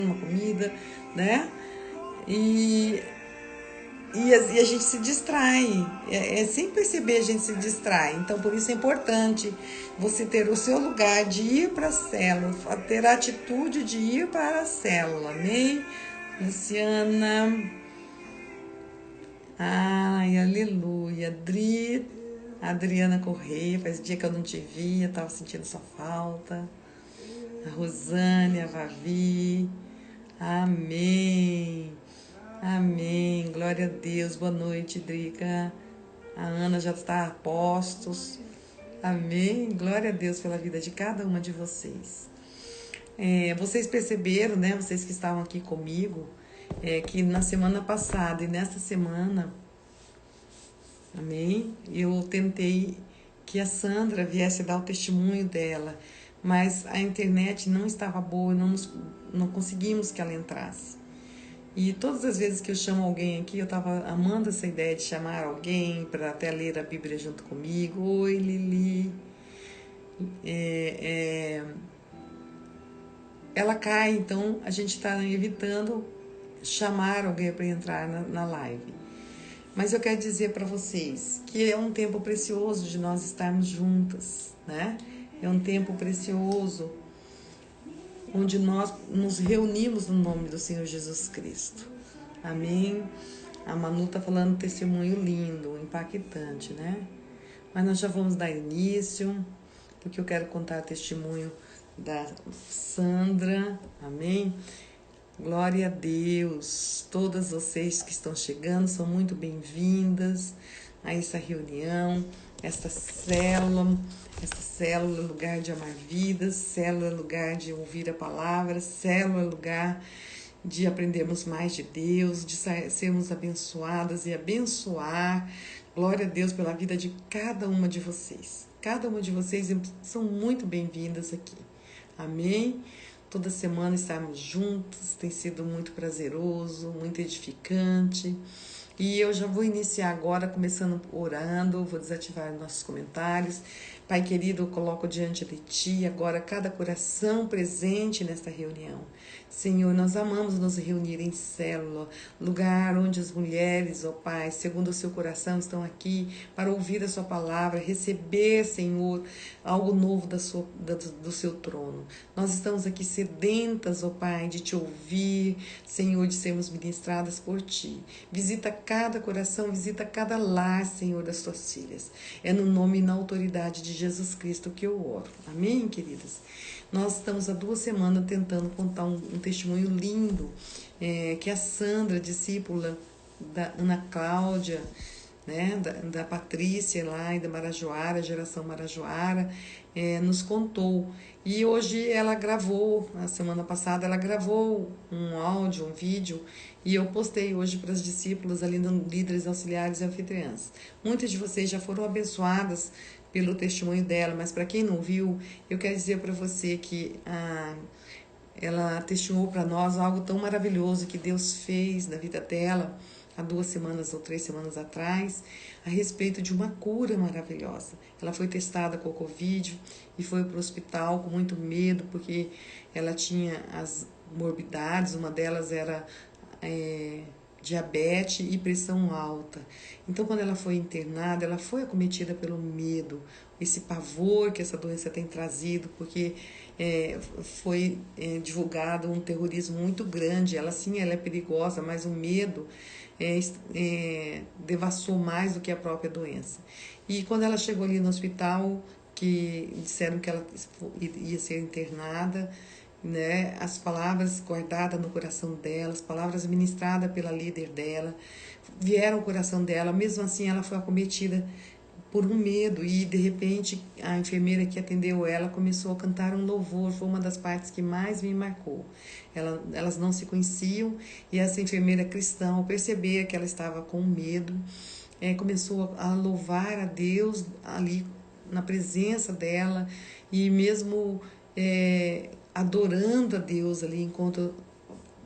uma comida, né? E, a gente se distrai, sem perceber a gente se distrai. Então, por isso é importante você ter o seu lugar de ir para a célula, ter a atitude de ir para a célula, amém? Luciana, ai, aleluia. Adriana Correia, faz dia que eu não te via, tava sentindo sua falta. A Rosane, a Vavi, amém. Amém, glória a Deus, boa noite, Drica. A Ana já está a postos. Amém, glória a Deus pela vida de cada uma de vocês. Vocês perceberam, né, vocês que estavam aqui comigo, que na semana passada e nesta semana, amém, eu tentei que a Sandra viesse dar o testemunho dela, mas a internet não estava boa, não conseguimos que ela entrasse. E todas as vezes que eu chamo alguém aqui, eu estava amando essa ideia de chamar alguém para até ler a Bíblia junto comigo. Oi, Lili. Ela cai, então a gente está evitando chamar alguém para entrar na live. Mas eu quero dizer para vocês que é um tempo precioso de nós estarmos juntas, né? É um tempo precioso onde nós nos reunimos no nome do Senhor Jesus Cristo. Amém? A Manu tá falando um testemunho lindo, impactante, né? Mas nós já vamos dar início, porque eu quero contar o testemunho da Sandra. Amém? Glória a Deus. Todas vocês que estão chegando são muito bem-vindas a essa reunião, esta célula. Esta célula é lugar de amar vidas, célula é lugar de ouvir a palavra, célula é lugar de aprendermos mais de Deus, de sermos abençoadas e abençoar. Glória a Deus pela vida de cada uma de vocês. Cada uma de vocês são muito bem-vindas aqui. Amém? Toda semana estarmos juntos, tem sido muito prazeroso, muito edificante. E eu já vou iniciar agora, começando orando, vou desativar nossos comentários. Pai querido, eu coloco diante de Ti agora cada coração presente nesta reunião. Senhor, nós amamos nos reunir em célula, lugar onde as mulheres, ó Pai, segundo o seu coração, estão aqui para ouvir a sua palavra, receber, Senhor, algo novo do seu trono. Nós estamos aqui sedentas, ó Pai, de Te ouvir, Senhor, de sermos ministradas por Ti. Visita cada coração, visita cada lar, Senhor, das Tuas filhas. É no nome e na autoridade de Jesus Cristo que eu oro. Amém, queridas? Nós estamos há 2 semanas tentando contar um testemunho lindo que a Sandra, discípula da Ana Cláudia, né, da Patrícia lá e da Marajoara, geração Marajoara, nos contou. E hoje ela gravou, na semana passada, ela gravou um áudio, um vídeo, e eu postei hoje para as discípulas ali no Líderes Auxiliares e Anfitriãs. Muitas de vocês já foram abençoadas pelo testemunho dela, mas para quem não viu, eu quero dizer para você que ela testemunhou para nós algo tão maravilhoso que Deus fez na vida dela há 2 semanas ou 3 semanas atrás, a respeito de uma cura maravilhosa. Ela foi testada com o Covid e foi para o hospital com muito medo, porque ela tinha as morbidades, uma delas era diabetes e pressão alta. Então, quando ela foi internada, ela foi acometida pelo medo, esse pavor que essa doença tem trazido, porque foi divulgado um terrorismo muito grande. Ela sim, ela é perigosa, mas o medo devassou mais do que a própria doença. E quando ela chegou ali no hospital, que disseram que ela ia ser internada, né, as palavras guardadas no coração dela, as palavras ministradas pela líder dela, vieram ao coração dela. Mesmo assim, ela foi acometida por um medo, e de repente a enfermeira que atendeu ela começou a cantar um louvor. Foi uma das partes que mais me marcou. Elas não se conheciam, e essa enfermeira cristã, ao perceber que ela estava com medo, começou a louvar a Deus ali na presença dela, e mesmo adorando a Deus ali enquanto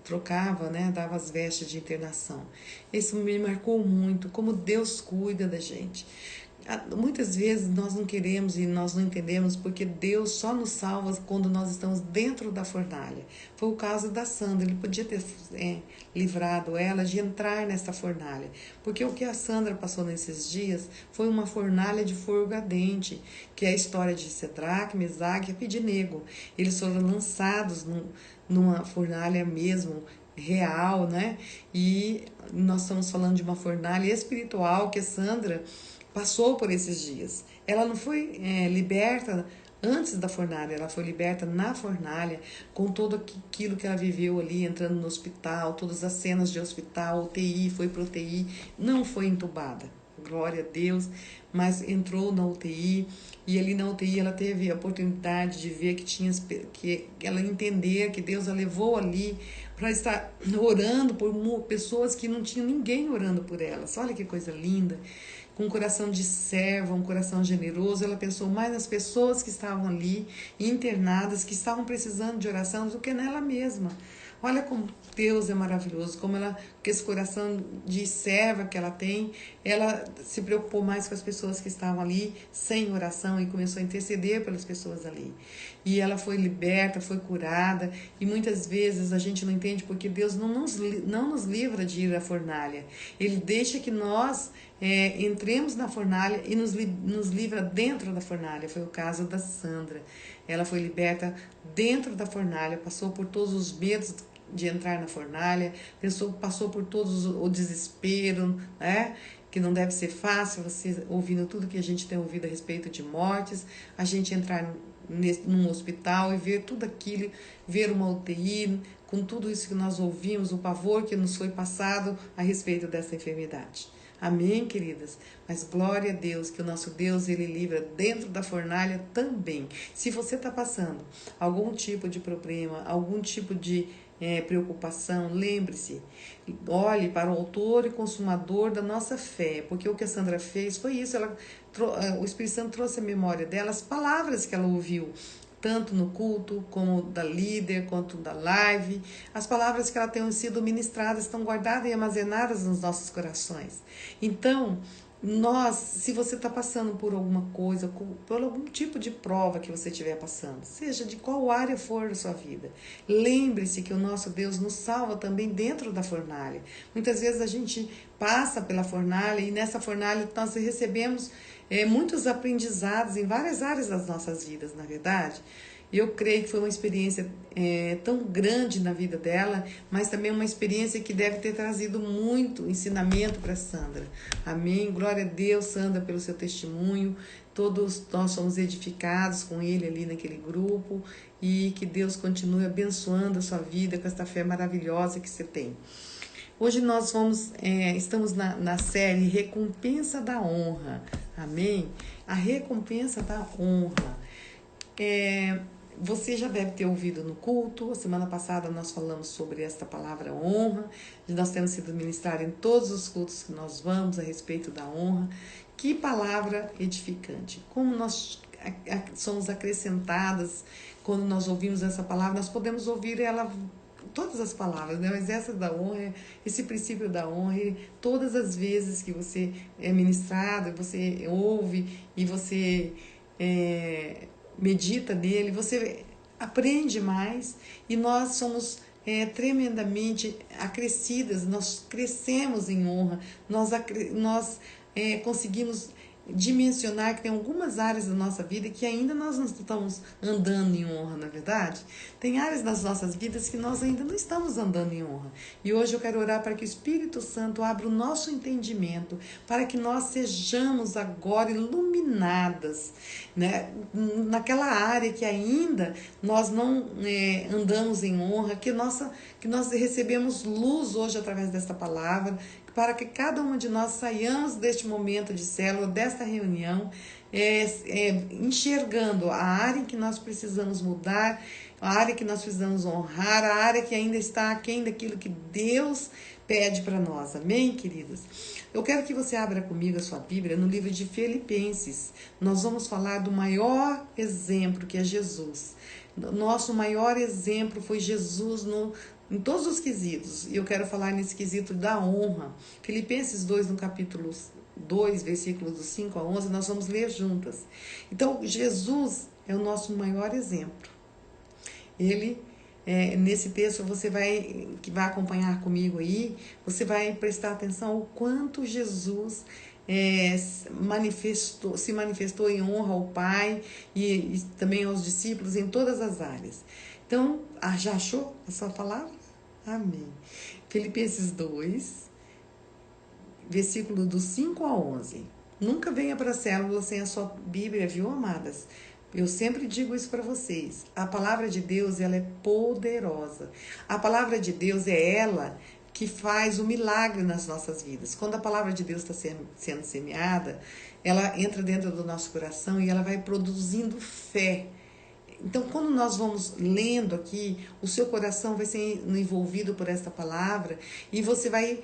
trocava, né, dava as vestes de internação. Isso me marcou muito, como Deus cuida da gente. Muitas vezes nós não queremos e nós não entendemos porque Deus só nos salva quando nós estamos dentro da fornalha. Foi o caso da Sandra, ele podia ter livrado ela de entrar nessa fornalha, porque o que a Sandra passou nesses dias foi uma fornalha de fogo ardente, que é a história de Cedraque, Mesaque e Abednego. Eles foram lançados numa fornalha mesmo, real, né? E nós estamos falando de uma fornalha espiritual que a Sandra passou por esses dias. Ela não foi liberta antes da fornalha, ela foi liberta na fornalha, com tudo aquilo que ela viveu ali, entrando no hospital, todas as cenas de hospital, UTI, foi para UTI, não foi entubada, glória a Deus, mas entrou na UTI, e ali na UTI ela teve a oportunidade de ver que ela entender que Deus a levou ali para estar orando por pessoas que não tinham ninguém orando por elas. Olha que coisa linda. Com um coração de serva, um coração generoso, ela pensou mais nas pessoas que estavam ali, internadas, que estavam precisando de oração, do que nela mesma. Olha como Deus é maravilhoso, como ela, com esse coração de serva que ela tem, ela se preocupou mais com as pessoas que estavam ali, sem oração, e começou a interceder pelas pessoas ali. E ela foi liberta, foi curada, e muitas vezes a gente não entende porque Deus não nos livra de ir à fornalha. Ele deixa que nós entremos na fornalha e nos livra dentro da fornalha. Foi o caso da Sandra. Ela foi liberta dentro da fornalha, passou por todos os medos de entrar na fornalha, passou por todos o desespero, né? Que não deve ser fácil, você ouvindo tudo que a gente tem ouvido a respeito de mortes, a gente entrar num hospital e ver tudo aquilo, ver uma UTI, com tudo isso que nós ouvimos, o pavor que nos foi passado a respeito dessa enfermidade. Amém, queridas? Mas glória a Deus, que o nosso Deus, Ele livra dentro da fornalha também. Se você está passando algum tipo de problema, algum tipo de preocupação, lembre-se, olhe para o autor e consumador da nossa fé, porque o que a Sandra fez foi isso, o Espírito Santo trouxe à memória dela as palavras que ela ouviu, tanto no culto, como da líder, quanto da live. As palavras que ela tem sido ministradas estão guardadas e armazenadas nos nossos corações. Então, se você está passando por alguma coisa, por algum tipo de prova que você estiver passando, seja de qual área for da sua vida, lembre-se que o nosso Deus nos salva também dentro da fornalha. Muitas vezes a gente passa pela fornalha e nessa fornalha nós recebemos muitos aprendizados em várias áreas das nossas vidas, na verdade. Eu creio que foi uma experiência tão grande na vida dela, mas também uma experiência que deve ter trazido muito ensinamento para Sandra. Amém? Glória a Deus, Sandra, pelo seu testemunho. Todos nós somos edificados com ele ali naquele grupo e que Deus continue abençoando a sua vida com essa fé maravilhosa que você tem. Hoje nós estamos na série Recompensa da Honra. Amém? A recompensa da honra. Você já deve ter ouvido no culto. A semana passada nós falamos sobre esta palavra honra. Nós temos sido ministrados em todos os cultos que nós vamos a respeito da honra. Que palavra edificante. Como nós somos acrescentadas quando nós ouvimos essa palavra, nós podemos ouvir ela, todas as palavras, né? Mas essa da honra, esse princípio da honra, todas as vezes que você é ministrado, você ouve e você medita nele, você aprende mais e nós somos tremendamente acrescidas, nós crescemos em honra, nós conseguimos dimensionar que tem algumas áreas da nossa vida que ainda nós não estamos andando em honra, na verdade. Tem áreas das nossas vidas que nós ainda não estamos andando em honra. E hoje eu quero orar para que o Espírito Santo abra o nosso entendimento, para que nós sejamos agora iluminadas, né? Naquela área que ainda nós não andamos em honra, que nós recebemos luz hoje através desta palavra, para que cada uma de nós saiamos deste momento de célula, desta reunião, enxergando a área em que nós precisamos mudar, a área que nós precisamos honrar, a área que ainda está aquém daquilo que Deus pede para nós. Amém, queridas? Eu quero que você abra comigo a sua Bíblia no livro de Filipenses. Nós vamos falar do maior exemplo, que é Jesus. Nosso maior exemplo foi Jesus em todos os quesitos, e eu quero falar nesse quesito da honra. Filipenses 2, no capítulo 2, versículos do 5 a 11, nós vamos ler juntas. Então, Jesus é o nosso maior exemplo. Ele, nesse texto, que vai acompanhar comigo aí, você vai prestar atenção ao quanto Jesus se manifestou em honra ao Pai e também aos discípulos em todas as áreas. Então, já achou a sua palavra? Amém. Filipenses 2, versículo do 5 a 11. Nunca venha para a célula sem a sua Bíblia, viu, amadas? Eu sempre digo isso para vocês. A palavra de Deus, ela é poderosa. A palavra de Deus é ela que faz o milagre nas nossas vidas. Quando a palavra de Deus está sendo semeada, ela entra dentro do nosso coração e ela vai produzindo fé. Então, quando nós vamos lendo aqui, o seu coração vai sendo envolvido por esta palavra e você vai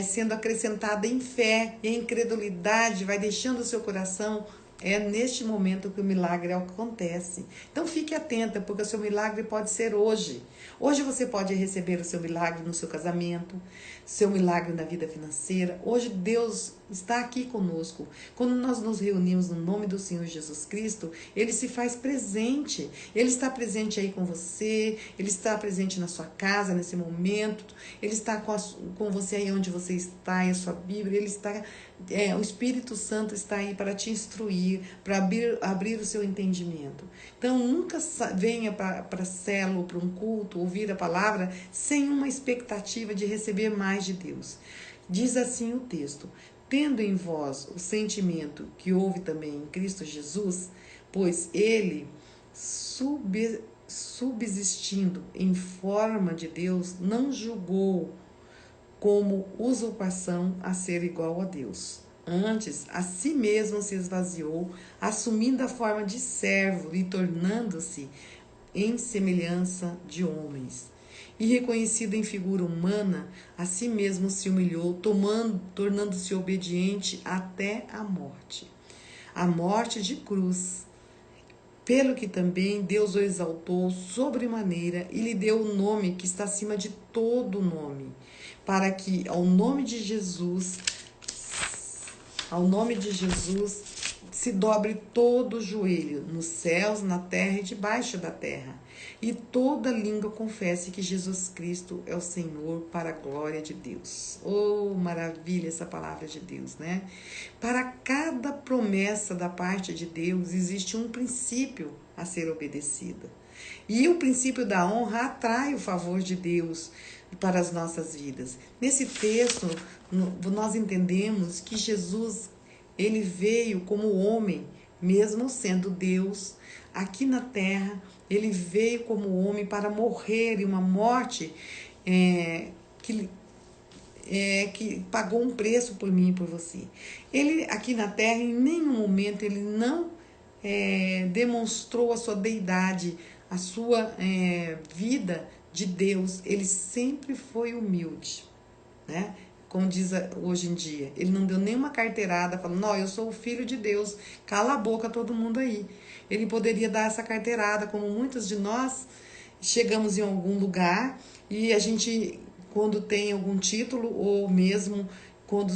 sendo acrescentada em fé, e a incredulidade vai deixando o seu coração. É neste momento que o milagre acontece. Então fique atenta, porque o seu milagre pode ser hoje. Hoje você pode receber o seu milagre no seu casamento, seu milagre na vida financeira. Hoje Deus está aqui conosco. Quando nós nos reunimos no nome do Senhor Jesus Cristo, Ele se faz presente. Ele está presente aí com você, Ele está presente na sua casa nesse momento, Ele está com você aí onde você está, em a sua Bíblia, Ele está... o Espírito Santo está aí para te instruir, para abrir o seu entendimento. Então, nunca venha para a célula, para um culto, ouvir a palavra, sem uma expectativa de receber mais de Deus. Diz assim o texto: tendo em vós o sentimento que houve também em Cristo Jesus, pois ele, subsistindo em forma de Deus, não julgou como usurpação a ser igual a Deus. Antes, a si mesmo se esvaziou, assumindo a forma de servo e tornando-se em semelhança de homens. E reconhecido em figura humana, a si mesmo se humilhou, tornando-se obediente até a morte de cruz. Pelo que também Deus o exaltou sobremaneira e lhe deu o nome que está acima de todo nome, para que ao nome de Jesus se dobre todo o joelho, nos céus, na terra e debaixo da terra, e toda língua confesse que Jesus Cristo é o Senhor, para a glória de Deus. Oh, maravilha essa palavra de Deus, né? Para cada promessa da parte de Deus existe um princípio a ser obedecido. E o princípio da honra atrai o favor de Deus para as nossas vidas. Nesse texto, nós entendemos que Jesus, ele veio como homem, mesmo sendo Deus, aqui na terra. Ele veio como homem para morrer, e uma morte que pagou um preço por mim e por você. Ele, aqui na terra, em nenhum momento, ele não demonstrou a sua deidade, a sua vida de Deus. Ele sempre foi humilde, né? Como diz hoje em dia, ele não deu nenhuma carteirada falando: não, eu sou o filho de Deus, cala a boca todo mundo aí. Ele poderia dar essa carteirada, como muitos de nós chegamos em algum lugar e a gente, quando tem algum título, ou mesmo quando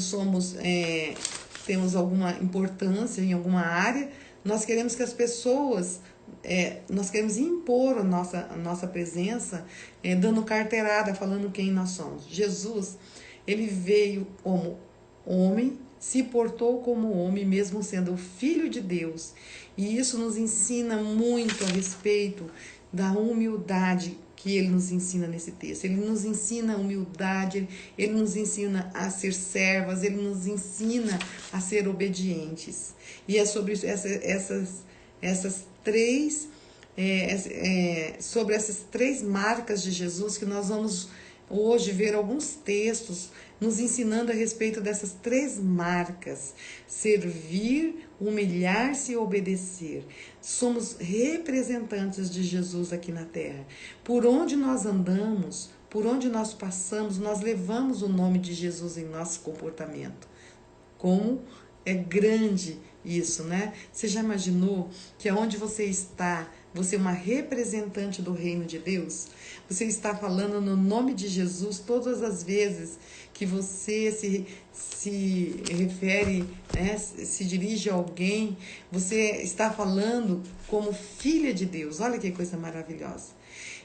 temos alguma importância em alguma área, nós queremos que as pessoas, nós queremos impor a nossa presença, dando carteirada, falando quem nós somos. Jesus, ele veio como homem, se portou como homem, mesmo sendo o Filho de Deus. E isso nos ensina muito a respeito da humildade que ele nos ensina nesse texto. Ele nos ensina a humildade, ele nos ensina a ser servas, ele nos ensina a ser obedientes. E é sobre sobre essas três marcas de Jesus que nós vamos hoje ver alguns textos nos ensinando a respeito dessas três marcas: servir, humilhar-se e obedecer. Somos representantes de Jesus aqui na terra. Por onde nós andamos, por onde nós passamos, nós levamos o nome de Jesus em nosso comportamento. Como é grande isso, né? Você já imaginou que aonde você está, Você é uma representante do reino de Deus? Você está falando no nome de Jesus todas as vezes que você se refere, né, se dirige a alguém, você está falando como filha de Deus. Olha que coisa maravilhosa.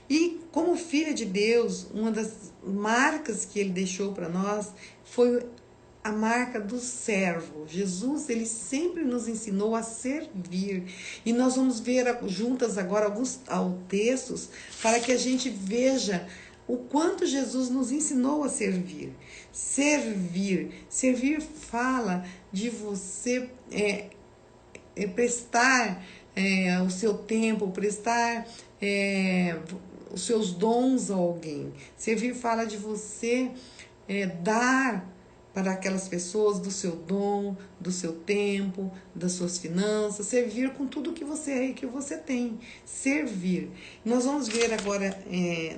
E como filha de Deus, uma das marcas que ele deixou para nós foi a marca do servo. Jesus, ele sempre nos ensinou a servir. E nós vamos ver juntas agora alguns textos para que a gente veja o quanto Jesus nos ensinou a servir. Servir fala de você prestar o seu tempo, prestar os seus dons a alguém. Servir fala de você dar para aquelas pessoas do seu dom, do seu tempo, das suas finanças, servir com tudo que você tem, servir. Nós vamos ver agora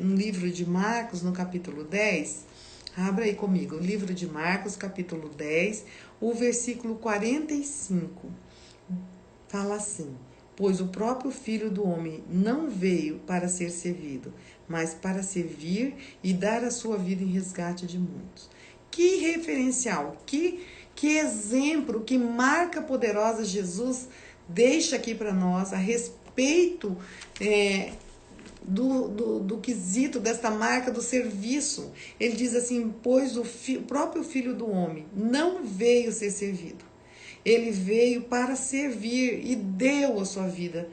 no livro de Marcos, no capítulo 10, abra aí comigo, o livro de Marcos, capítulo 10, o versículo 45, fala assim: pois o próprio Filho do Homem não veio para ser servido, mas para servir e dar a sua vida em resgate de muitos. Que referencial, que exemplo, que marca poderosa Jesus deixa aqui para nós a respeito do quesito, desta marca do serviço. Ele diz assim: pois o próprio Filho do Homem não veio ser servido. Ele veio para servir e deu a sua vida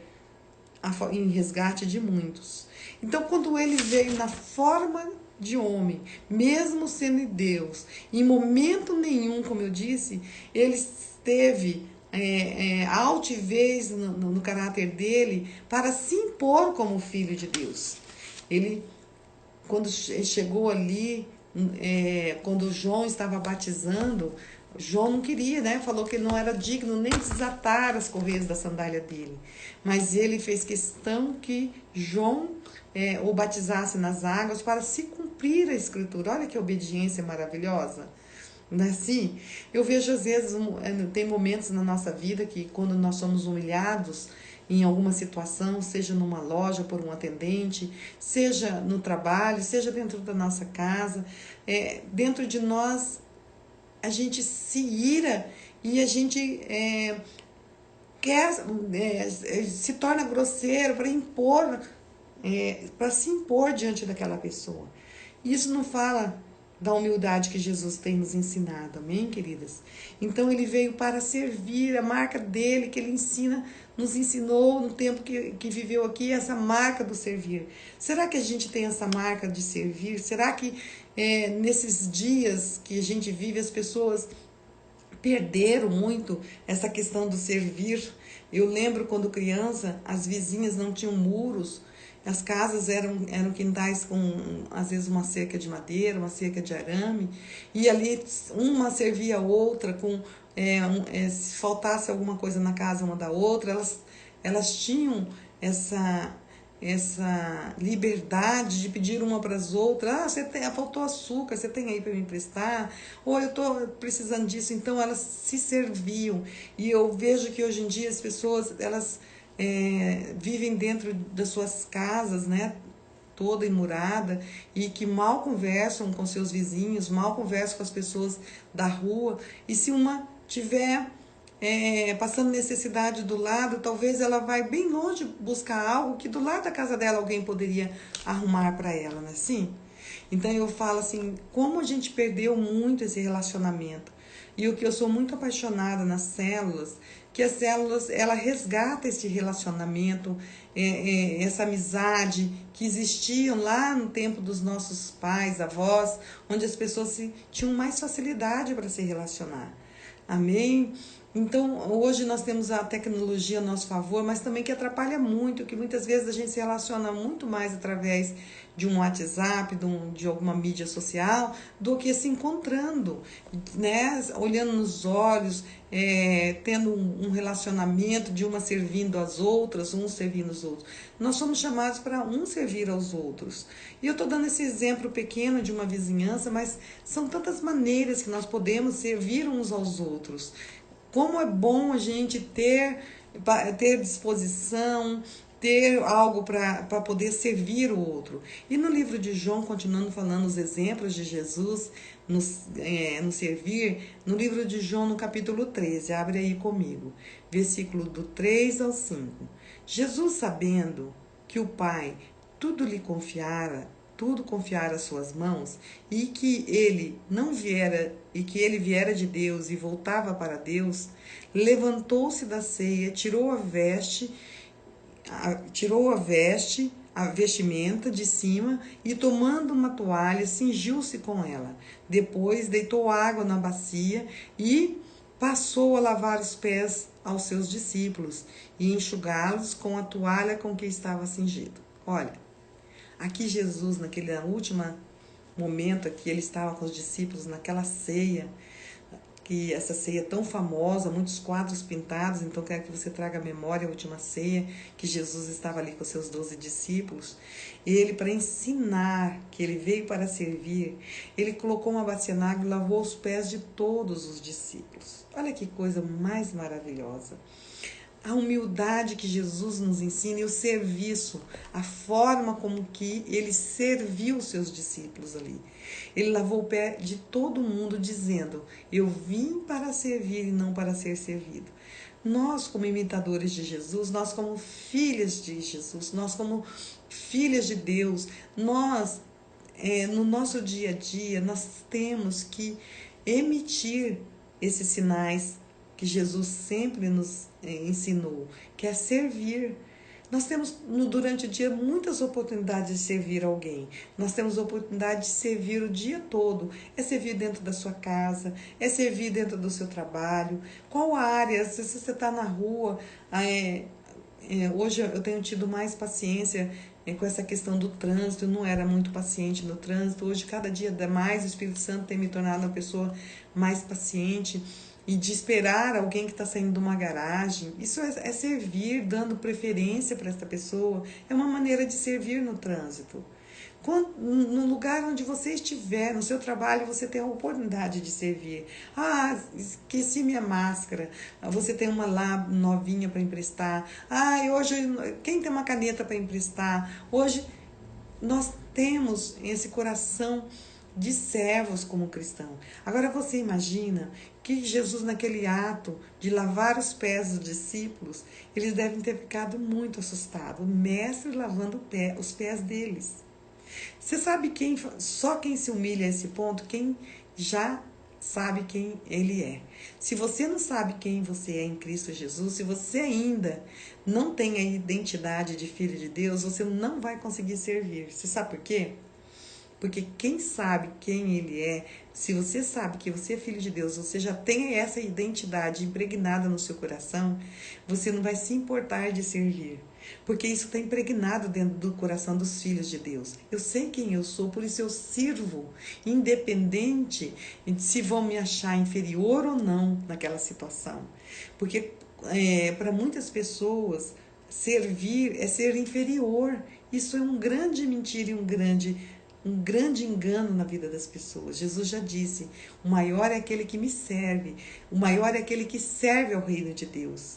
em resgate de muitos. Então, quando ele veio na forma de homem, mesmo sendo Deus, em momento nenhum, como eu disse, ele teve altivez no caráter dele para se impor como filho de Deus. Ele, quando chegou ali, quando João estava batizando, João não queria, né? Falou que ele não era digno nem de desatar as correias da sandália dele. Mas ele fez questão que João o batizasse nas águas para se cumprir a escritura. Olha que obediência maravilhosa. Não é assim? Eu vejo às vezes, tem momentos na nossa vida que quando nós somos humilhados em alguma situação, seja numa loja por um atendente, seja no trabalho, seja dentro da nossa casa, dentro de nós a gente se ira e a gente se torna grosseiro para impor, para se impor diante daquela pessoa. Isso não fala da humildade que Jesus tem nos ensinado, amém, queridas? Então ele veio para servir, a marca dele que ele nos ensinou no tempo que viveu aqui, essa marca do servir. Será que a gente tem essa marca de servir? Será que nesses dias que a gente vive, as pessoas perderam muito essa questão do servir? Eu lembro quando criança, as vizinhas não tinham muros, as casas eram quintais com, às vezes, uma cerca de madeira, uma cerca de arame, e ali uma servia a outra, se faltasse alguma coisa na casa uma da outra, elas tinham essa liberdade de pedir uma para as outras. Faltou açúcar, você tem aí para me emprestar? Ou eu estou precisando disso. Então elas se serviam. E eu vejo que hoje em dia as pessoas, elas vivem dentro das suas casas, né, toda emurada, e que mal conversam com seus vizinhos, mal conversam com as pessoas da rua. E se uma tiver passando necessidade do lado, talvez ela vai bem longe buscar algo que do lado da casa dela alguém poderia arrumar para ela, não é assim? Então eu falo assim, como a gente perdeu muito esse relacionamento. E o que eu sou muito apaixonada nas células, que as células, ela resgata esse relacionamento, essa amizade que existiam lá no tempo dos nossos pais, avós, onde as pessoas tinham mais facilidade para se relacionar. Amém? Então, hoje nós temos a tecnologia a nosso favor, mas também que atrapalha muito, que muitas vezes a gente se relaciona muito mais através de um WhatsApp, de alguma mídia social, do que se encontrando, né? Olhando nos olhos, tendo um relacionamento de uma servindo às outras, um servindo os outros. Nós somos chamados para um servir aos outros. E eu estou dando esse exemplo pequeno de uma vizinhança, mas são tantas maneiras que nós podemos servir uns aos outros. Como é bom a gente ter disposição, ter algo para poder servir o outro. E no livro de João, continuando falando os exemplos de Jesus no servir, no livro de João, no capítulo 13, abre aí comigo, versículo do 3 ao 5. Jesus, sabendo que o Pai tudo lhe confiara, tudo confiara às suas mãos, e que ele viera de Deus e voltava para Deus, levantou-se da ceia, tirou a vestimenta de cima e, tomando uma toalha, cingiu-se com ela. Depois deitou água na bacia e passou a lavar os pés aos seus discípulos e enxugá-los com a toalha com que estava cingido. Olha, aqui Jesus, naquele último momento que ele estava com os discípulos naquela ceia, que essa ceia tão famosa, muitos quadros pintados, então quero que você traga à memória a última ceia, que Jesus estava ali com seus 12 discípulos. Ele, para ensinar que ele veio para servir, ele colocou uma bacia na água e lavou os pés de todos os discípulos. Olha que coisa mais maravilhosa. A humildade que Jesus nos ensina e o serviço, a forma como que ele serviu os seus discípulos ali. Ele lavou o pé de todo mundo dizendo, eu vim para servir e não para ser servido. Nós, como imitadores de Jesus, nós como filhas de Jesus, nós como filhas de Deus, nós, no nosso dia a dia, nós temos que emitir esses sinais que Jesus sempre nos ensinou, que é servir. Nós temos durante o dia muitas oportunidades de servir alguém. Nós temos oportunidade de servir o dia todo. É servir dentro da sua casa, é servir dentro do seu trabalho. Qual área? Se você está na rua, hoje eu tenho tido mais paciência com essa questão do trânsito. Eu não era muito paciente no trânsito. Hoje, cada dia mais, o Espírito Santo tem me tornado uma pessoa mais paciente. E de esperar alguém que está saindo de uma garagem. Isso é servir, dando preferência para essa pessoa. É uma maneira de servir no trânsito. No lugar onde você estiver, no seu trabalho, você tem a oportunidade de servir. Ah, esqueci minha máscara. Você tem uma lá novinha para emprestar. Ah, hoje, quem tem uma caneta para emprestar? Hoje, nós temos esse coração de servos como cristão. Agora você imagina que Jesus, naquele ato de lavar os pés dos discípulos, eles devem ter ficado muito assustados. O mestre lavando os pés deles. Você sabe só quem se humilha a esse ponto, quem já sabe quem ele é. Se você não sabe quem você é em Cristo Jesus, se você ainda não tem a identidade de filho de Deus, você não vai conseguir servir. Você sabe por quê? Porque quem sabe quem ele é, se você sabe que você é filho de Deus, você já tem essa identidade impregnada no seu coração, você não vai se importar de servir. Porque isso está impregnado dentro do coração dos filhos de Deus. Eu sei quem eu sou, por isso eu sirvo, independente de se vão me achar inferior ou não naquela situação. Porque para muitas pessoas, servir é ser inferior. Isso é um grande mentira e um grande engano na vida das pessoas. Jesus já disse, o maior é aquele que me serve, o maior é aquele que serve ao reino de Deus.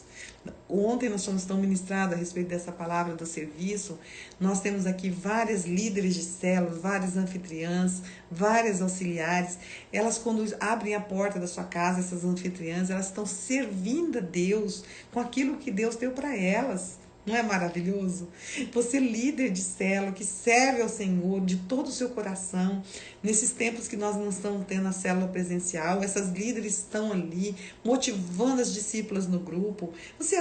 Ontem nós fomos tão ministrados a respeito dessa palavra do serviço. Nós temos aqui várias líderes de células, várias anfitriãs, várias auxiliares. Elas, quando abrem a porta da sua casa, essas anfitriãs, elas estão servindo a Deus com aquilo que Deus deu para elas. Não é maravilhoso? Você, líder de célula, que serve ao Senhor de todo o seu coração, nesses tempos que nós não estamos tendo a célula presencial, essas líderes estão ali, motivando as discípulas no grupo. Você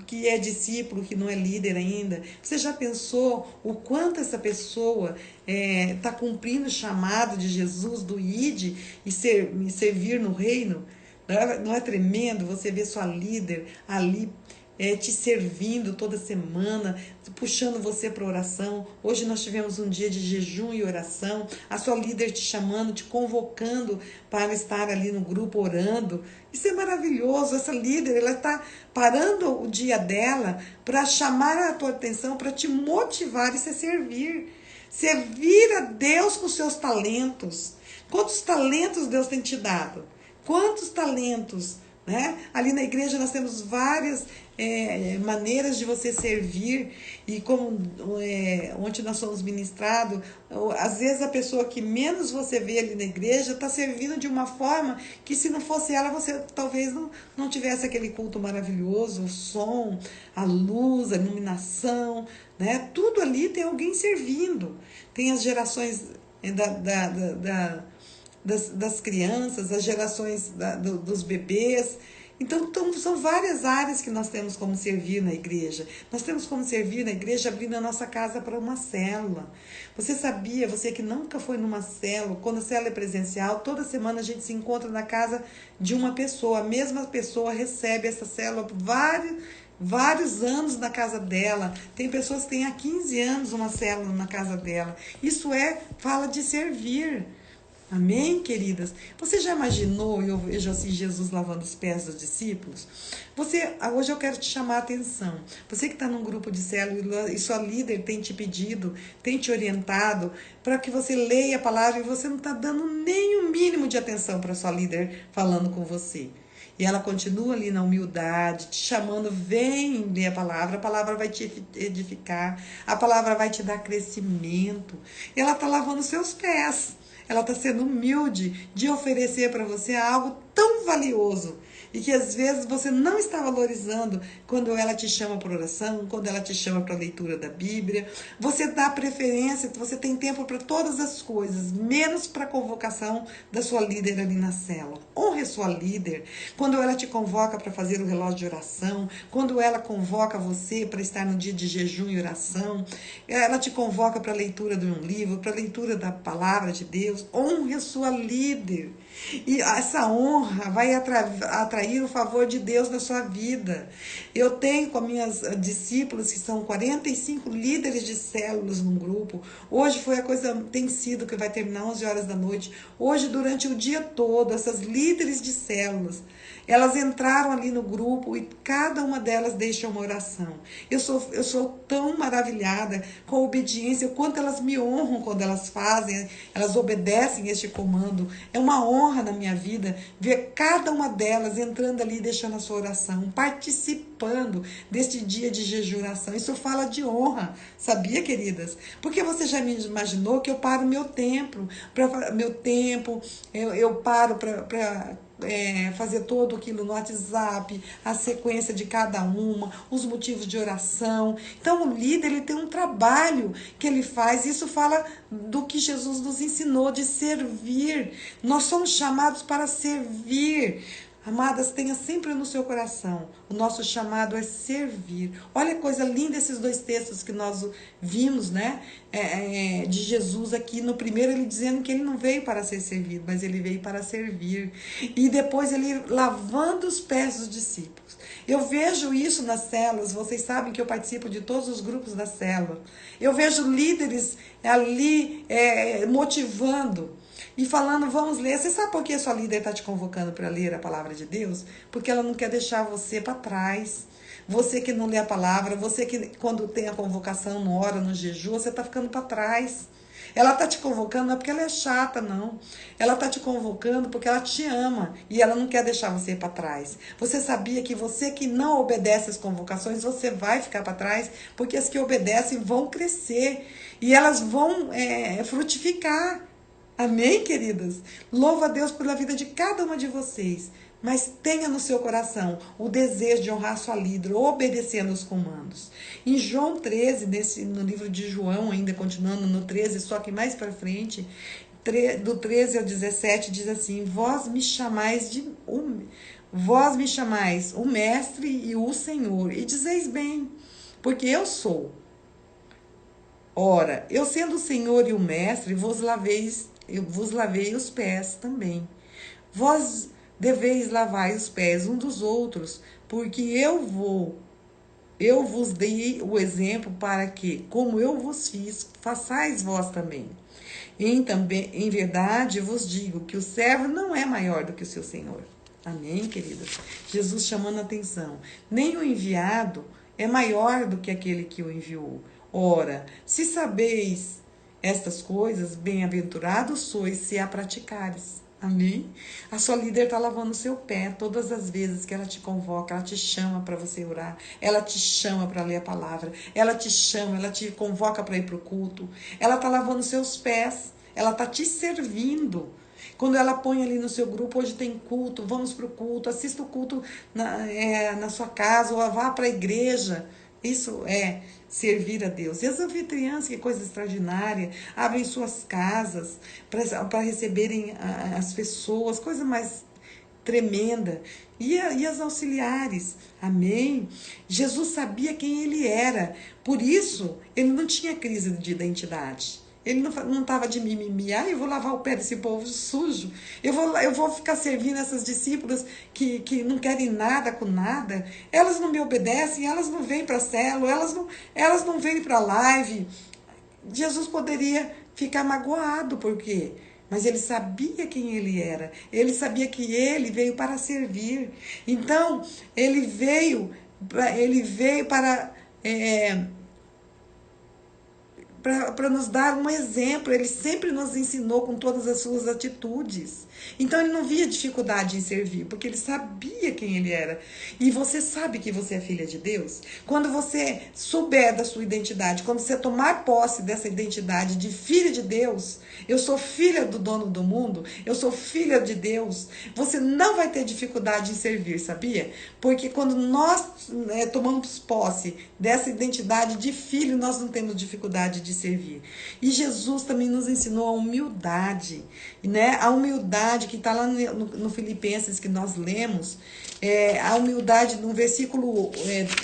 que é discípulo, que não é líder ainda, você já pensou o quanto essa pessoa está cumprindo o chamado de Jesus, do ID, e servir no reino? Não é tremendo você ver sua líder ali, te servindo toda semana, puxando você para oração. Hoje nós tivemos um dia de jejum e oração, a sua líder te chamando, te convocando para estar ali no grupo orando. Isso é maravilhoso. Essa líder, ela está parando o dia dela para chamar a tua atenção, para te motivar. Isso é servir. Servir a Deus com seus talentos. Quantos talentos Deus tem te dado? Quantos talentos né? Ali na igreja nós temos várias maneiras de você servir, e como ontem nós fomos ministrados, às vezes a pessoa que menos você vê ali na igreja está servindo de uma forma que, se não fosse ela, você talvez não tivesse aquele culto maravilhoso, o som, a luz, a iluminação, né? Tudo ali tem alguém servindo. Tem as gerações das crianças, as gerações dos bebês. Então, são várias áreas que nós temos como servir na igreja. Nós temos como servir na igreja abrindo a nossa casa para uma célula. Você sabia, você que nunca foi numa célula, quando a célula é presencial, toda semana a gente se encontra na casa de uma pessoa. A mesma pessoa recebe essa célula por vários anos na casa dela. Tem pessoas que têm há 15 anos uma célula na casa dela. Isso fala de servir. Amém, queridas? Você já imaginou, eu vejo assim Jesus lavando os pés dos discípulos? Hoje eu quero te chamar a atenção. Você que está num grupo de célula e sua líder tem te pedido, tem te orientado para que você leia a palavra, e você não está dando nem o mínimo de atenção para sua líder falando com você. E ela continua ali na humildade, te chamando, vem ler a palavra vai te edificar, a palavra vai te dar crescimento. E ela está lavando os seus pés. Ela está sendo humilde de oferecer para você algo tão valioso e que às vezes você não está valorizando quando ela te chama para oração, quando ela te chama para a leitura da Bíblia. Você dá preferência, você tem tempo para todas as coisas, menos para a convocação da sua líder ali na célula. Honre a sua líder quando ela te convoca para fazer o relógio de oração, quando ela convoca você para estar no dia de jejum e oração, ela te convoca para a leitura de um livro, para a leitura da palavra de Deus. Honre a sua líder. E essa honra vai atrair o favor de Deus na sua vida. Eu tenho com minhas discípulas, que são 45 líderes de células num grupo. Hoje tem sido que vai terminar 11 horas da noite. Hoje, durante o dia todo, essas líderes de células, elas entraram ali no grupo e cada uma delas deixa uma oração. Eu sou tão maravilhada com a obediência, o quanto elas me honram quando elas fazem, elas obedecem este comando. É uma honra na minha vida ver cada uma delas entrando ali e deixando a sua oração, participando deste dia de jejum e oração. Isso fala de honra, sabia, queridas? Porque você já me imaginou que eu paro meu tempo, eu paro para fazer todo aquilo no WhatsApp, a sequência de cada uma, os motivos de oração. Então o líder, ele tem um trabalho que ele faz. Isso fala do que Jesus nos ensinou, de servir. Nós somos chamados para servir. Amadas, tenha sempre no seu coração, o nosso chamado é servir. Olha que coisa linda esses dois textos que nós vimos, né? De Jesus aqui. No primeiro, ele dizendo que ele não veio para ser servido, mas ele veio para servir. E depois ele lavando os pés dos discípulos. Eu vejo isso nas células. Vocês sabem que eu participo de todos os grupos da célula. Eu vejo líderes ali motivando e falando, vamos ler. Você sabe por que a sua líder está te convocando para ler a palavra de Deus? Porque ela não quer deixar você para trás. Você que não lê a palavra, você que quando tem a convocação, não ora, no jejum, você está ficando para trás. Ela está te convocando não é porque ela é chata, não. Ela está te convocando porque ela te ama e ela não quer deixar você para trás. Você sabia que você que não obedece às convocações, você vai ficar para trás? Porque as que obedecem vão crescer e elas vão frutificar. Amém, queridas? Louva a Deus pela vida de cada uma de vocês. Mas tenha no seu coração o desejo de honrar sua líder, obedecendo os comandos. Em João 13, no livro de João, ainda continuando no 13, só que mais para frente, do 13 ao 17, diz assim: Vós me chamais o Mestre e o Senhor, e dizeis bem, porque eu sou. Ora, eu sendo o Senhor e o Mestre, eu vos lavei os pés também. Vós deveis lavar os pés um dos outros, porque eu vos dei o exemplo para que, como eu vos fiz, façais vós também. Em verdade vos digo que o servo não é maior do que o seu Senhor. Amém, queridas? Jesus chamando a atenção. Nem o enviado é maior do que aquele que o enviou. Ora, se sabeis estas coisas, bem-aventurados sois se a praticares. Amém? A sua líder está lavando o seu pé todas as vezes que ela te convoca, ela te chama para você orar, ela te chama para ler a palavra, ela te chama, ela te convoca para ir para o culto. Ela está lavando os seus pés, ela está te servindo. Quando ela põe ali no seu grupo, hoje tem culto, vamos para o culto, assista o culto na sua casa, ou vá para a igreja. Isso é servir a Deus. E as anfitriãs, que coisa extraordinária, abrem suas casas para receberem as pessoas, coisa mais tremenda. E as auxiliares, amém? Jesus sabia quem ele era, por isso ele não tinha crise de identidade. Ele não estava de mimimi, eu vou lavar o pé desse povo sujo, eu vou ficar servindo essas discípulas que não querem nada com nada, elas não me obedecem, elas não vêm para a célula, elas não vêm para a live. Jesus poderia ficar magoado, por quê? Mas ele sabia quem ele era, ele sabia que ele veio para servir. Então, ele veio para nos dar um exemplo. Ele sempre nos ensinou com todas as suas atitudes. Então ele não via dificuldade em servir, porque ele sabia quem ele era. E você sabe que você é filha de Deus? Quando você souber da sua identidade, quando você tomar posse dessa identidade de filha de Deus, eu sou filha do dono do mundo, eu sou filha de Deus, você não vai ter dificuldade em servir, sabia? Porque quando nós tomamos posse dessa identidade de filho, nós não temos dificuldade de servir. E Jesus também nos ensinou a humildade, né? A humildade que está lá no Filipenses que nós lemos, a humildade no versículo,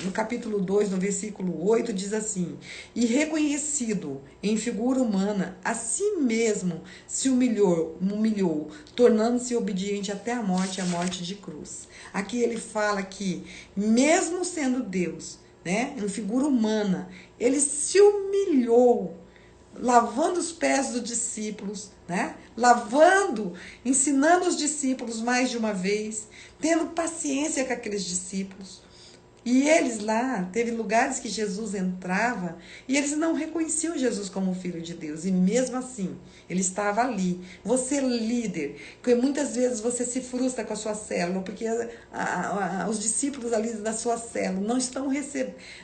no capítulo 2, no versículo 8, diz assim: e reconhecido em figura humana, a si mesmo se humilhou, tornando-se obediente até a morte de cruz. Aqui ele fala que, mesmo sendo Deus, né, em figura humana, ele se humilhou, lavando os pés dos discípulos, né? Ensinando os discípulos mais de uma vez, tendo paciência com aqueles discípulos. E eles lá, teve lugares que Jesus entrava e eles não reconheciam Jesus como Filho de Deus. E mesmo assim, ele estava ali. Você líder, porque muitas vezes você se frustra com a sua célula, porque os discípulos ali da sua célula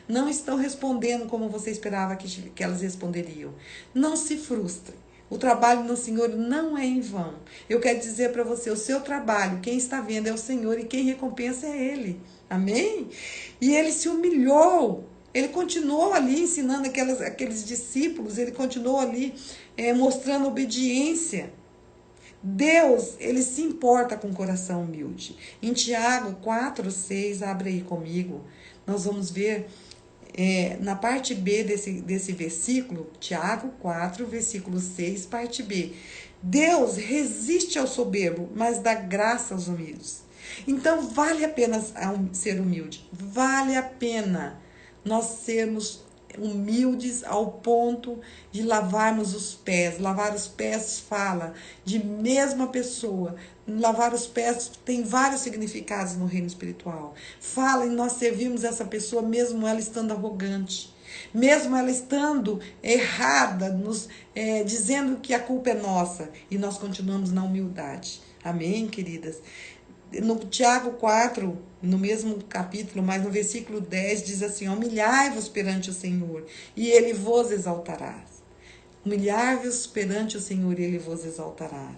não estão respondendo como você esperava que elas responderiam. Não se frustre. O trabalho no Senhor não é em vão. Eu quero dizer para você, o seu trabalho, quem está vendo é o Senhor e quem recompensa é Ele. Amém? E ele se humilhou. Ele continuou ali ensinando aqueles discípulos, ele continuou ali mostrando obediência. Deus, ele se importa com o coração humilde. Em Tiago 4:6, abre aí comigo, nós vamos ver na parte B desse versículo, Tiago 4, versículo 6, parte B. Deus resiste ao soberbo, mas dá graça aos humildes. Então, vale a pena ser humilde. Vale a pena nós sermos humildes ao ponto de lavarmos os pés. Lavar os pés fala de mesma pessoa. Lavar os pés tem vários significados no reino espiritual. Fala em nós servirmos essa pessoa mesmo ela estando arrogante. Mesmo ela estando errada, dizendo que a culpa é nossa. E nós continuamos na humildade. Amém, queridas? No Tiago 4, no mesmo capítulo, mas no versículo 10, diz assim: humilhai-vos perante o Senhor, e Ele vos exaltará. Humilhai-vos perante o Senhor, e Ele vos exaltará.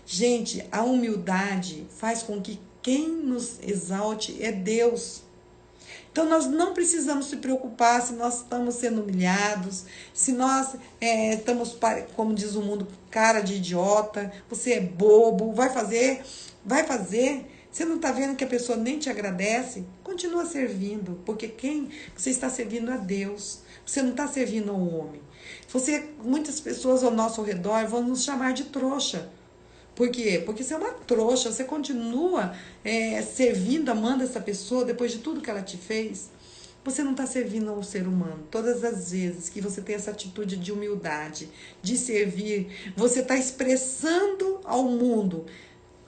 Gente, a humildade faz com que quem nos exalte é Deus. Então, nós não precisamos se preocupar se nós estamos sendo humilhados, se nós estamos, como diz o mundo, cara de idiota, você é bobo, vai fazer. Você não está vendo que a pessoa nem te agradece? Continua servindo, porque você está servindo a Deus. Você não está servindo ao homem. Muitas pessoas ao nosso redor vão nos chamar de trouxa. Por quê? Porque você é uma trouxa, você continua servindo, amando essa pessoa depois de tudo que ela te fez. Você não está servindo ao ser humano. Todas as vezes que você tem essa atitude de humildade, de servir, você está expressando ao mundo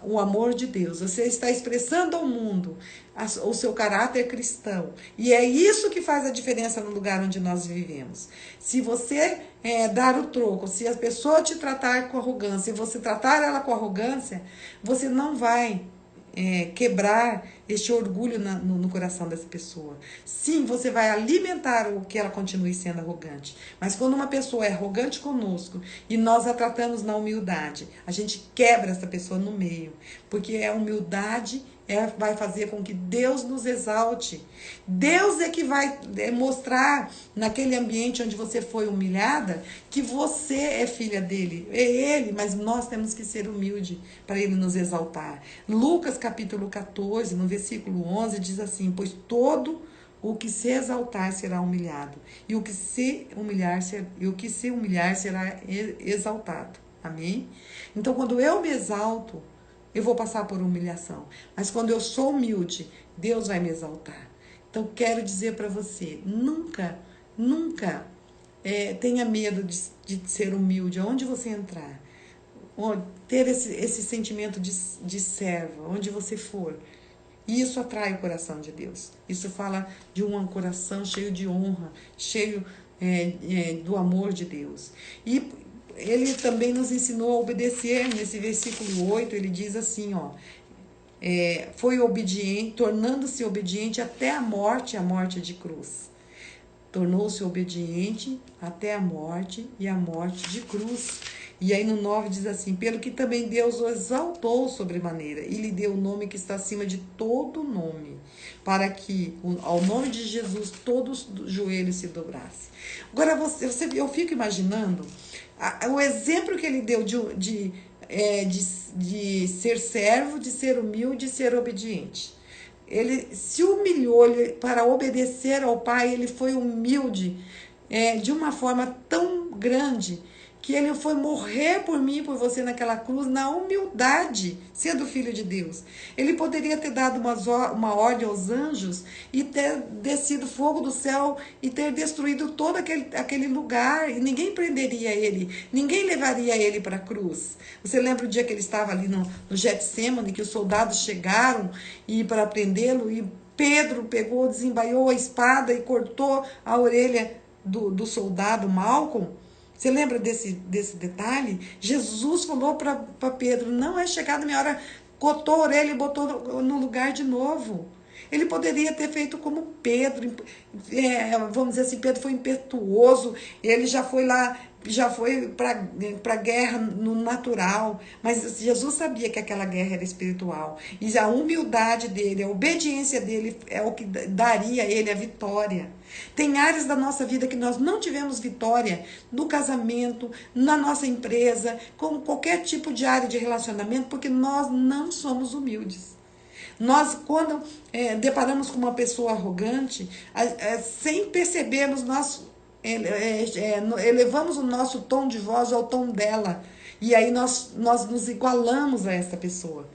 o amor de Deus, você está expressando ao mundo o seu caráter cristão. E é isso que faz a diferença no lugar onde nós vivemos. Se você dar o troco, se a pessoa te tratar com arrogância, e você tratar ela com arrogância, você não vai quebrar este orgulho no coração dessa pessoa. Sim, você vai alimentar o que ela continue sendo arrogante. Mas quando uma pessoa é arrogante conosco e nós a tratamos na humildade, a gente quebra essa pessoa no meio. Porque a humildade vai fazer com que Deus nos exalte. Deus é que vai mostrar naquele ambiente onde você foi humilhada que você é filha dele. É ele, mas nós temos que ser humildes para ele nos exaltar. Lucas capítulo 14, no versículo 11, diz assim: pois todo o que se exaltar será humilhado, e o que se humilhar será exaltado. Amém? Então, quando eu me exalto, eu vou passar por humilhação. Mas quando eu sou humilde, Deus vai me exaltar. Então, quero dizer para você, nunca tenha medo de ser humilde, aonde você entrar. Ter esse sentimento de servo, onde você for. E isso atrai o coração de Deus. Isso fala de um coração cheio de honra, cheio do amor de Deus. E ele também nos ensinou a obedecer. Nesse versículo 8, ele diz assim, foi obediente, tornando-se obediente até a morte de cruz. Tornou-se obediente até a morte e a morte de cruz. E aí no 9 diz assim: pelo que também Deus o exaltou sobremaneira e lhe deu o nome que está acima de todo nome, para que ao nome de Jesus todos os joelhos se dobrassem. Agora eu fico imaginando o exemplo que ele deu de ser servo, de ser humilde, de ser obediente. Ele se humilhou para obedecer ao Pai, ele foi humilde de uma forma tão grande que ele foi morrer por mim, por você naquela cruz, na humildade, sendo filho de Deus. Ele poderia ter dado uma ordem aos anjos e ter descido fogo do céu e ter destruído todo aquele lugar, e ninguém prenderia ele, ninguém levaria ele para a cruz. Você lembra o dia que ele estava ali no Getsêmani, que os soldados chegaram para prendê-lo, e Pedro pegou, desembaiou a espada e cortou a orelha do soldado Malcolm? Você lembra desse detalhe? Jesus falou para Pedro: não é chegada a minha hora, cortou a orelha e botou no lugar de novo. Ele poderia ter feito como Pedro, vamos dizer assim, Pedro foi impetuoso, ele já foi lá, já foi para a guerra no natural, mas Jesus sabia que aquela guerra era espiritual, e a humildade dele, a obediência dele é o que daria a ele a vitória. Tem áreas da nossa vida que nós não tivemos vitória, no casamento, na nossa empresa, com qualquer tipo de área de relacionamento, porque nós não somos humildes. Nós, quando deparamos com uma pessoa arrogante, sem percebermos, nós elevamos o nosso tom de voz ao tom dela. E aí nós nos igualamos a essa pessoa.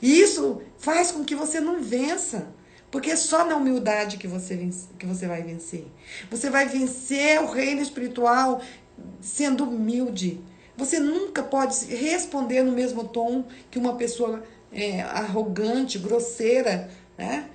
E isso faz com que você não vença. Porque é só na humildade que você vai vencer. Você vai vencer o reino espiritual sendo humilde. Você nunca pode responder no mesmo tom que uma pessoa arrogante, grosseira, né?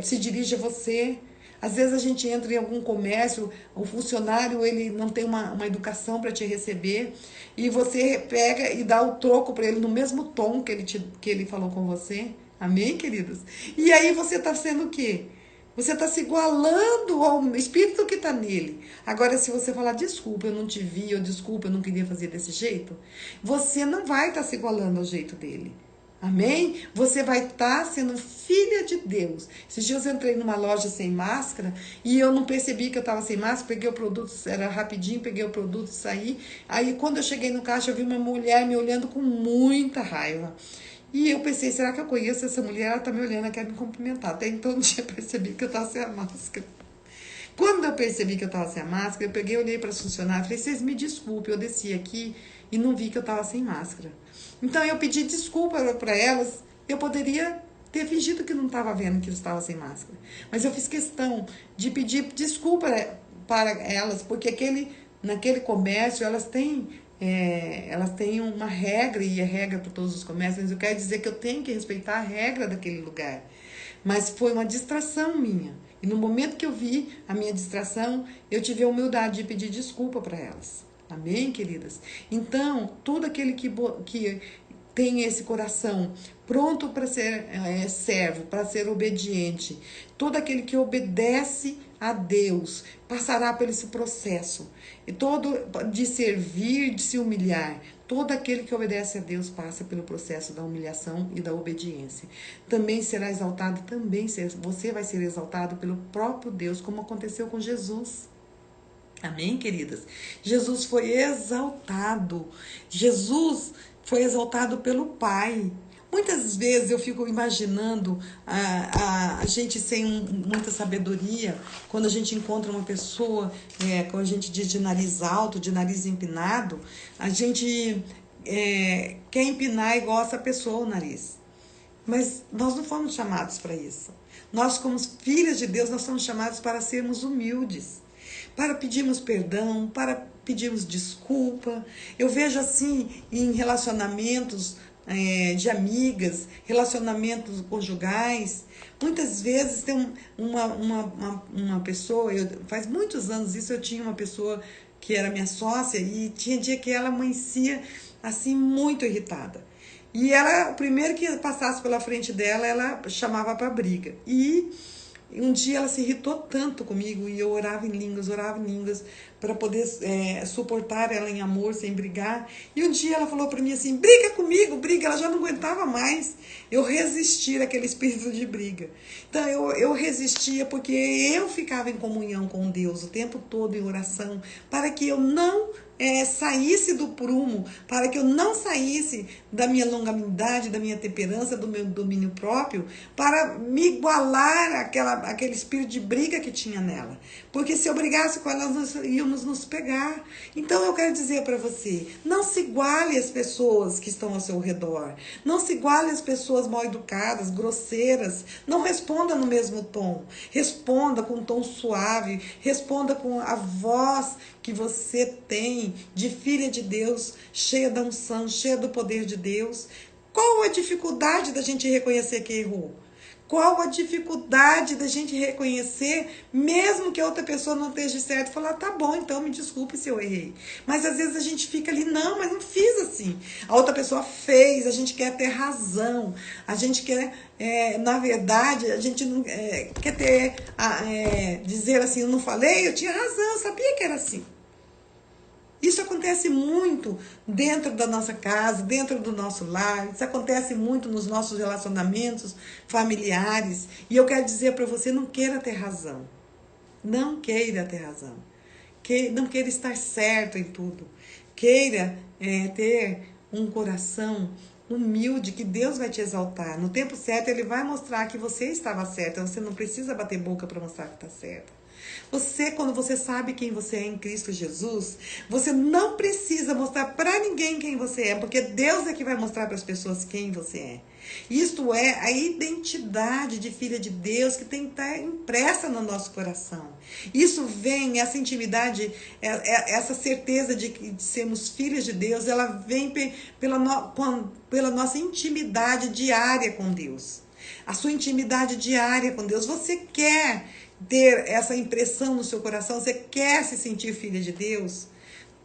Se dirige a você. Às vezes a gente entra em algum comércio, o funcionário ele não tem uma educação para te receber, e você pega e dá o troco para ele no mesmo tom que ele falou com você. Amém, queridos? E aí você está sendo o quê? Você está se igualando ao espírito que está nele. Agora, se você falar, desculpa, eu não te vi, ou desculpa, eu não queria fazer desse jeito, você não vai estar se igualando ao jeito dele. Amém? Você vai estar sendo filha de Deus. Esses dias eu entrei numa loja sem máscara e eu não percebi que eu estava sem máscara, peguei o produto, era rapidinho, peguei o produto e saí. Aí quando eu cheguei no caixa, eu vi uma mulher me olhando com muita raiva. E eu pensei, será que eu conheço essa mulher? Ela tá me olhando, ela quer me cumprimentar. Até então eu tinha percebido que eu tava sem a máscara. Quando eu percebi que eu tava sem a máscara, eu peguei, olhei para as funcionárias e falei, vocês me desculpem, eu desci aqui e não vi que eu tava sem máscara. Então eu pedi desculpa para elas, eu poderia ter fingido que não estava vendo que eu estava sem máscara. Mas eu fiz questão de pedir desculpa para elas, porque naquele comércio elas têm elas têm uma regra, e é regra para todos os comércios, mas eu quero dizer que eu tenho que respeitar a regra daquele lugar. Mas foi uma distração minha. E no momento que eu vi a minha distração, eu tive a humildade de pedir desculpa para elas. Amém, queridas? Então, todo aquele que tem esse coração pronto para ser servo, para ser obediente, todo aquele que obedece a Deus passará por esse processo. E todo de servir, de se humilhar. Todo aquele que obedece a Deus passa pelo processo da humilhação e da obediência. Também será exaltado, você vai ser exaltado pelo próprio Deus, como aconteceu com Jesus. Amém, queridas? Jesus foi exaltado. Jesus foi exaltado pelo Pai. Muitas vezes eu fico imaginando a gente sem muita sabedoria, quando a gente encontra uma pessoa, quando a gente diz de nariz alto, de nariz empinado, a gente quer empinar igual essa pessoa o nariz. Mas nós não fomos chamados para isso. Nós, como filhas de Deus, nós somos chamados para sermos humildes, para pedirmos perdão, para pedirmos desculpa. Eu vejo assim em relacionamentos de amigas, relacionamentos conjugais. Muitas vezes tem uma pessoa, faz muitos anos isso, eu tinha uma pessoa que era minha sócia e tinha dia que ela amanhecia assim muito irritada. E ela, o primeiro que passasse pela frente dela, ela chamava para briga. E um dia ela se irritou tanto comigo e eu orava em línguas para poder suportar ela em amor, sem brigar. E um dia ela falou para mim assim, briga comigo, briga. Ela já não aguentava mais eu resistir àquele espírito de briga. Então eu resistia porque eu ficava em comunhão com Deus o tempo todo em oração, para que eu não saísse do prumo, para que eu não saísse da minha longanimidade, da minha temperança, do meu domínio próprio, para me igualar àquele espírito de briga que tinha nela. Porque se eu brigasse com ela, nós íamos nos pegar. Então eu quero dizer para você, não se iguale às pessoas que estão ao seu redor. Não se iguale às pessoas mal educadas, grosseiras. Não responda no mesmo tom. Responda com um tom suave. Responda com a voz que você tem de filha de Deus, cheia da unção, cheia do poder de Deus. Qual a dificuldade da gente reconhecer que errou? Qual a dificuldade da gente reconhecer, mesmo que a outra pessoa não esteja certa, falar, tá bom, então me desculpe se eu errei. Mas às vezes a gente fica ali, não, mas não fiz assim. A outra pessoa fez, a gente quer ter razão. A gente quer, na verdade, a gente não quer ter, dizer assim, eu não falei, eu tinha razão, eu sabia que era assim. Isso acontece muito dentro da nossa casa, dentro do nosso lar. Isso acontece muito nos nossos relacionamentos familiares. E eu quero dizer para você, não queira ter razão. Não queira ter razão. Não queira estar certo em tudo. Queira ter um coração humilde, que Deus vai te exaltar. No tempo certo, Ele vai mostrar que você estava certa. Você não precisa bater boca para mostrar que está certa. Quando você sabe quem você é em Cristo Jesus, você não precisa mostrar para ninguém quem você é, porque Deus é que vai mostrar para as pessoas quem você é. Isto é a identidade de filha de Deus que tem que estar impressa no nosso coração. Isso vem, essa intimidade, essa certeza de sermos filhas de Deus, ela vem pela nossa intimidade diária com Deus. A sua intimidade diária com Deus. Você quer ter essa impressão no seu coração? Você quer se sentir filha de Deus?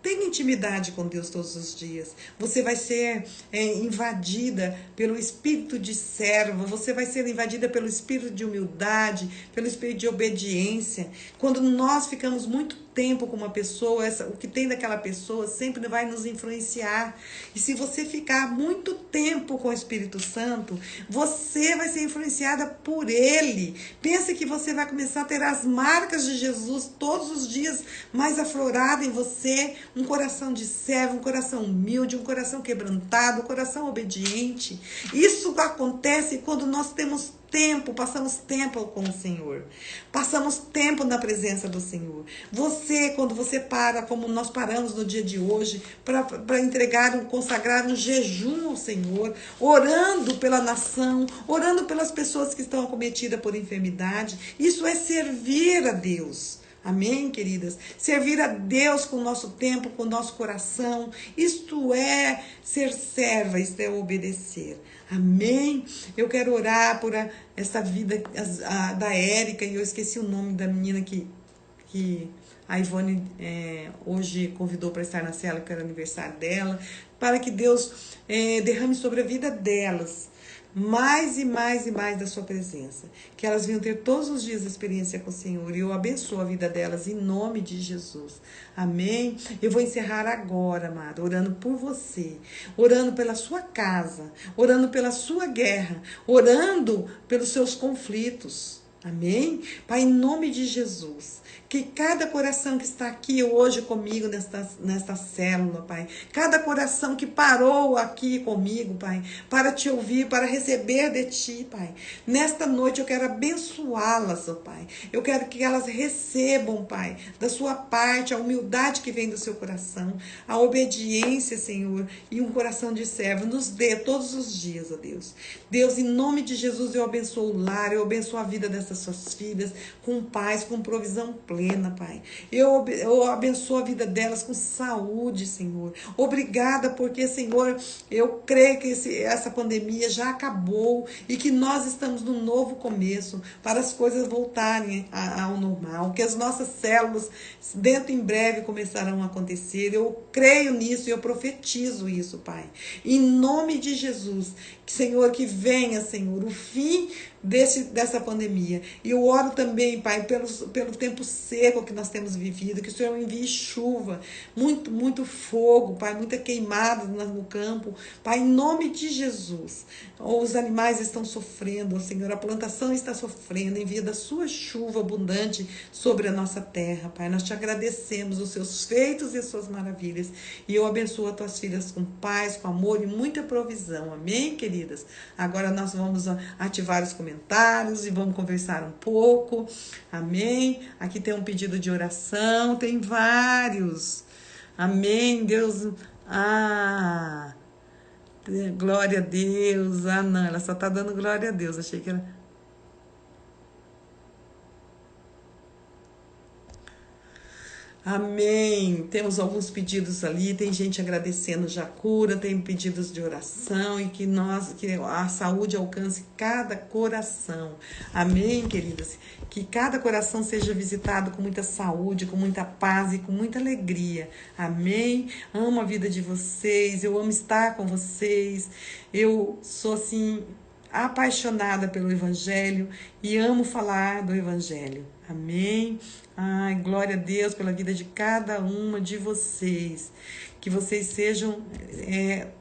Tenha intimidade com Deus todos os dias. Você vai ser invadida pelo espírito de servo. Você vai ser invadida pelo espírito de humildade, pelo espírito de obediência. Quando nós ficamos muito tempo com uma pessoa, o que tem daquela pessoa sempre vai nos influenciar. E se você ficar muito tempo com o Espírito Santo, você vai ser influenciada por Ele. Pensa que você vai começar a ter as marcas de Jesus todos os dias mais aflorado em você. Um coração de servo, um coração humilde, um coração quebrantado, um coração obediente. Isso acontece quando nós temos tempo, passamos tempo com o Senhor. Passamos tempo na presença do Senhor. Quando você para, como nós paramos no dia de hoje, para consagrar um jejum ao Senhor, orando pela nação, orando pelas pessoas que estão acometidas por enfermidade, isso é servir a Deus. Amém, queridas? Servir a Deus com o nosso tempo, com o nosso coração, isto é ser serva, isto é obedecer. Amém? Eu quero orar por essa vida da Érica, e eu esqueci o nome da menina que a Ivone hoje convidou para estar na cela, que era aniversário dela, para que Deus derrame sobre a vida delas mais e mais e mais da sua presença, que elas venham ter todos os dias experiência com o Senhor, e eu abençoo a vida delas em nome de Jesus. Amém? Eu vou encerrar agora, amada, orando por você, orando pela sua casa, orando pela sua guerra, orando pelos seus conflitos. Amém? Pai, em nome de Jesus, que cada coração que está aqui hoje comigo nesta célula, Pai, cada coração que parou aqui comigo, Pai, para te ouvir, para receber de Ti, Pai, nesta noite eu quero abençoá-las, ó Pai, eu quero que elas recebam, Pai, da sua parte, a humildade que vem do seu coração, a obediência, Senhor, e um coração de servo, nos dê todos os dias, ó Deus. Deus, em nome de Jesus, eu abençoo o lar, eu abençoo a vida dessas suas filhas, com paz, com provisão plena, Pai. Eu abençoo a vida delas com saúde, Senhor. Obrigada, porque, Senhor, eu creio que essa pandemia já acabou e que nós estamos num novo começo para as coisas voltarem ao normal, que as nossas células dentro em breve começarão a acontecer. Eu creio nisso e eu profetizo isso, Pai. Em nome de Jesus, Senhor, que venha, Senhor, o fim dessa pandemia. E eu oro também, Pai, pelo tempo seco que nós temos vivido, que o Senhor envie chuva, muito fogo, Pai, muita queimada no campo. Pai, em nome de Jesus, os animais estão sofrendo, Senhor, a plantação está sofrendo, envia da sua chuva abundante sobre a nossa terra, Pai. Nós te agradecemos os seus feitos e as suas maravilhas. E eu abençoo as tuas filhas com paz, com amor e muita provisão. Amém, queridas? Agora nós vamos ativar os comentários e vamos conversar um pouco. Amém? Aqui tem um pedido de oração, tem vários. Amém, Deus. Glória a Deus. Não, ela só está dando glória a Deus. Achei que era... Amém. Temos alguns pedidos ali, tem gente agradecendo já a cura, tem pedidos de oração e que a saúde alcance cada coração. Amém, queridas? Que cada coração seja visitado com muita saúde, com muita paz e com muita alegria. Amém? Amo a vida de vocês, eu amo estar com vocês. Eu sou assim apaixonada pelo Evangelho e amo falar do Evangelho. Amém? Ai, glória a Deus pela vida de cada uma de vocês. Que vocês sejam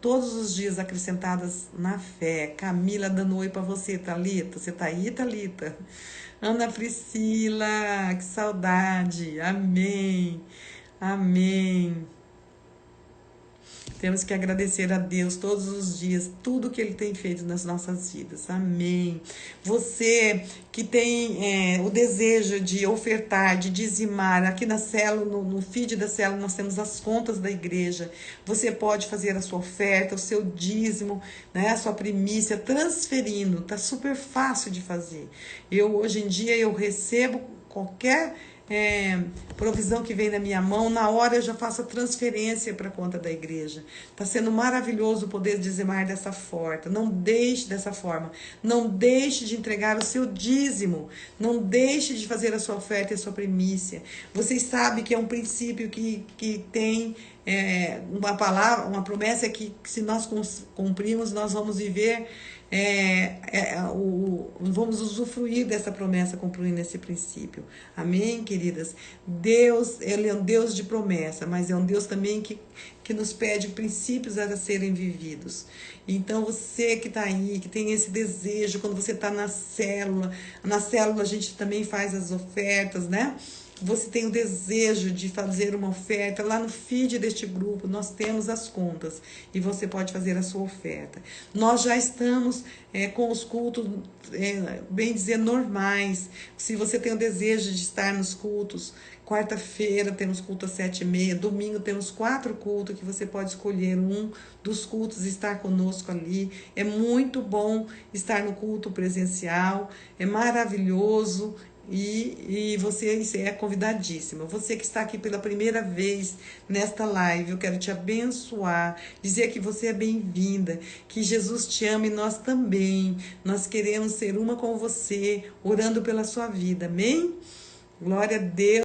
todos os dias acrescentadas na fé. Camila dando oi para você, Thalita. Você tá aí, Thalita? Ana Priscila, que saudade. Amém. Amém. Temos que agradecer a Deus todos os dias, tudo que Ele tem feito nas nossas vidas. Amém. Você que tem o desejo de ofertar, de dizimar, aqui na célula, no feed da célula, nós temos as contas da igreja. Você pode fazer a sua oferta, o seu dízimo, né, a sua primícia, transferindo. Tá super fácil de fazer. Hoje em dia, eu recebo qualquer provisão que vem na minha mão, na hora eu já faço a transferência para a conta da igreja. Está sendo maravilhoso poder dizimar dessa forma. Não deixe dessa forma. Não deixe de entregar o seu dízimo. Não deixe de fazer a sua oferta e a sua primícia. Vocês sabem que é um princípio que tem uma palavra, uma promessa que se nós cumprirmos, nós vamos viver. Vamos usufruir dessa promessa concluindo esse princípio. Amém, queridas? Deus, Ele é um Deus de promessa, mas é um Deus também que nos pede princípios a serem vividos. Então você que está aí, que tem esse desejo, quando você está na célula a gente também faz as ofertas, né? Você tem o desejo de fazer uma oferta, lá no feed deste grupo nós temos as contas e você pode fazer a sua oferta. Nós já estamos com os cultos, bem dizer, normais. Se você tem o desejo de estar nos cultos, quarta-feira temos culto às 7h30, domingo temos 4 cultos que você pode escolher um dos cultos e estar conosco ali. É muito bom estar no culto presencial, é maravilhoso. E você é convidadíssima. Você que está aqui pela primeira vez nesta live, eu quero te abençoar, dizer que você é bem-vinda, que Jesus te ama e nós também. Nós queremos ser uma com você, orando pela sua vida. Amém? Glória a Deus.